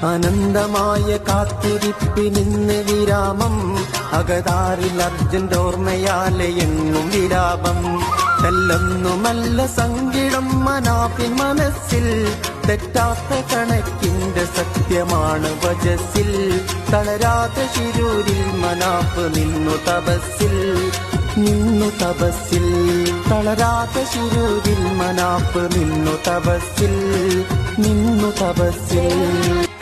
അനന്തമായ കാത്തിരിപ്പിനിന്ന് വിരാമം, അകതാരിൽ അർജുന്റെ ഓർമ്മയാലെ എങ്ങും വിരാപം. തെല്ലൊന്നുമല്ല സങ്കിടം മനാഫിൻ മനസ്സിൽ, തെറ്റാത്ത കണക്കിന്റെ സത്യമാണ് വജസിൽ. തളരാത്ത ശിരൂരിൽ മനാഫ് നിന്നു തപസ്സിൽ, നിന്നു തപസ്സിൽ. തളരാത്ത ശിരൂരിൽ മനാഫ് നിന്നു തപസ്സിൽ, നിന്നു തപസ്സിൽ.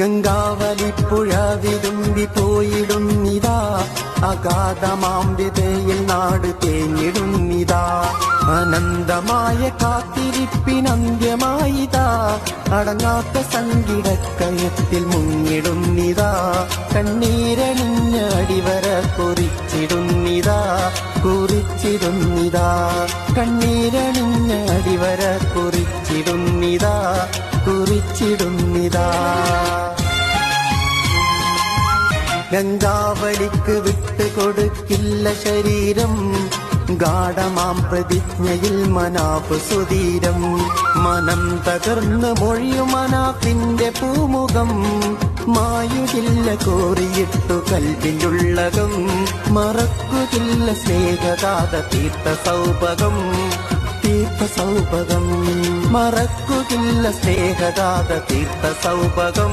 ഗംഗാവലിപ്പുഴ വിതുമ്പി പോയിടുന്നിതാ, അഗാധമാം വിതയിൽ നാട് തേഞ്ഞിടുന്നിതാ. അനന്തമായ കാത്തിരിപ്പിനന്ത്യമായിതാ, അടങ്ങാത്ത സങ്കിടക്കയത്തിൽ മുങ്ങിടുന്നിതാ. കണ്ണീരണിഞ്ഞ അടിവര കുറിച്ചിടുന്നിതാ, കുറിച്ചിടുന്നിതാ. കണ്ണീരണിഞ്ഞ അടിവര കുറിച്ചിടുന്നിതാ, കുറിച്ചിടുന്നിതാ. ഗംഗാവലിക്ക് വിട്ടുകൊടുക്കില്ല ശരീരം, ഗാഢമാം പ്രതിജ്ഞയിൽ മനാഫ് സുധീരം. മനം തകർന്ന് മൊഴിയും മനാഫിന്റെ പൂമുഖം, മായുകില്ല കോറിയിട്ടു കൽവിലുള്ളകം. മറക്കുകില്ല സ്നേഹഗാഥ തീർത്ത സൗഭകം, തീർത്ത സൗഭകം. മറക്കുകില്ല സ്നേഹഗാഥ തീർത്ത സൗഭകം.